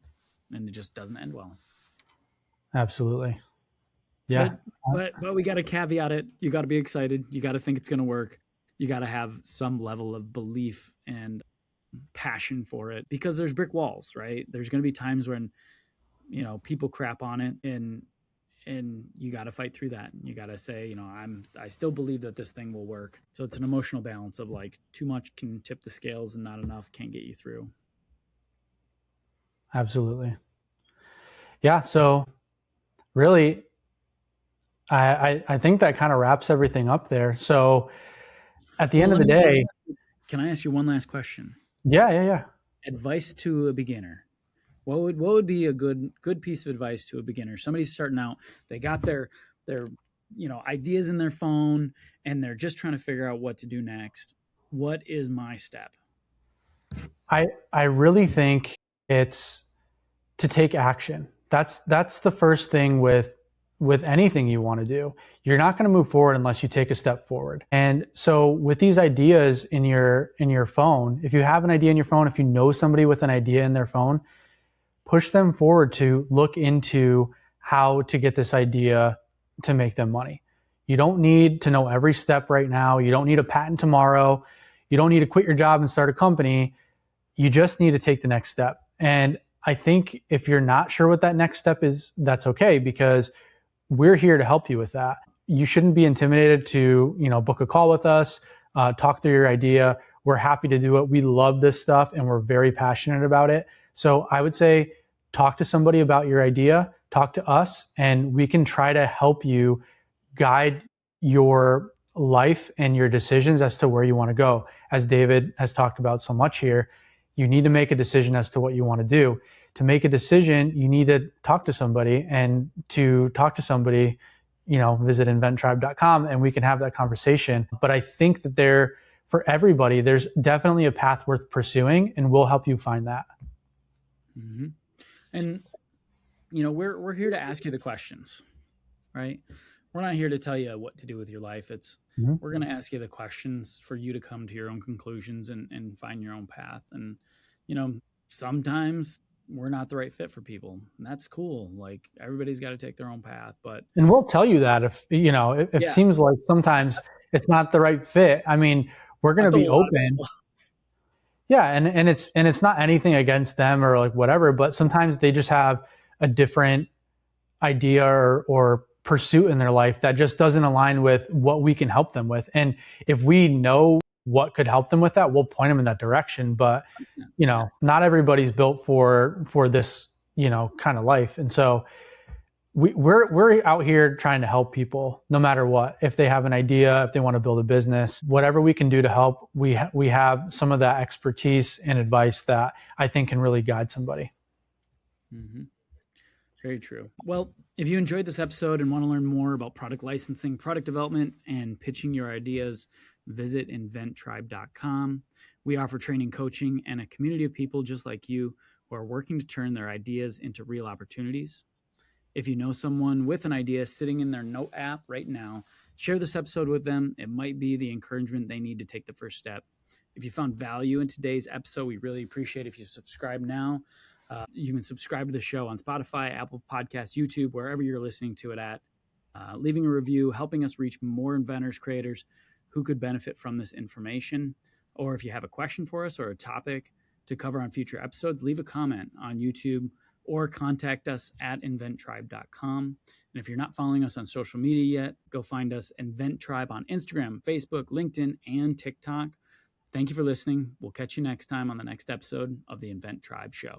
and it just doesn't end well. Absolutely. Yeah. But we got to caveat it. You got to be excited. You got to think it's going to work. You got to have some level of belief and passion for it, because there's brick walls, right? There's going to be times when, people crap on it, and you got to fight through that. You got to say, I still believe that this thing will work. So it's an emotional balance of like, too much can tip the scales and not enough can't get you through. Absolutely. Yeah. So really, I think that kind of wraps everything up there. So at the end of the day, can I ask you one last question? Yeah. Advice to a beginner. What would be a good piece of advice to a beginner? Somebody's starting out, they got their ideas in their phone, and they're just trying to figure out what to do next. What is my step? I really think it's to take action. That's the first thing with anything you want to do. You're not going to move forward unless you take a step forward. And so with these ideas in your phone, if you have an idea in your phone, if you know somebody with an idea in their phone, push them forward to look into how to get this idea to make them money. You don't need to know every step right now. You don't need a patent tomorrow. You don't need to quit your job and start a company. You just need to take the next step. And I think if you're not sure what that next step is, that's okay, because we're here to help you with that. You shouldn't be intimidated to, book a call with us, talk through your idea. We're happy to do it. We love this stuff and we're very passionate about it. So I would say talk to somebody about your idea, talk to us, and we can try to help you guide your life and your decisions as to where you want to go. As David has talked about so much here, you need to make a decision as to what you want to do. To make a decision, you need to talk to somebody, and to talk to somebody, visit inventtribe.com and we can have that conversation. But I think that for everybody, there's definitely a path worth pursuing, and we'll help you find that. Mm-hmm. And, we're here to ask you the questions, right? We're not here to tell you what to do with your life. We're going to ask you the questions for you to come to your own conclusions and find your own path. And, sometimes we're not the right fit for people, and that's cool. Like, everybody's got to take their own path, and we'll tell you that if it seems like sometimes it's not the right fit. I mean, we're going to be open. Yeah. And it's not anything against them or like whatever, but sometimes they just have a different idea or pursuit in their life that just doesn't align with what we can help them with. And if we know what could help them with that, we'll point them in that direction. But, not everybody's built for this, kind of life. And so we're out here trying to help people no matter what. If they have an idea, if they want to build a business, whatever we can do to help, we have some of that expertise and advice that I think can really guide somebody. Mm-hmm. Very true. Well, if you enjoyed this episode and want to learn more about product licensing, product development, and pitching your ideas, visit inventtribe.com. We offer training, coaching, and a community of people just like you who are working to turn their ideas into real opportunities. If you know someone with an idea sitting in their note app right now, share this episode with them. It might be the encouragement they need to take the first step. If you found value in today's episode, we really appreciate if you subscribe now. You can subscribe to the show on Spotify, Apple Podcasts, YouTube, wherever you're listening to it at. Leaving a review, helping us reach more inventors, creators who could benefit from this information. Or if you have a question for us or a topic to cover on future episodes, leave a comment on YouTube or contact us at inventtribe.com. And if you're not following us on social media yet, go find us Invent Tribe on Instagram, Facebook, LinkedIn, and TikTok. Thank you for listening. We'll catch you next time on the next episode of the Invent Tribe Show.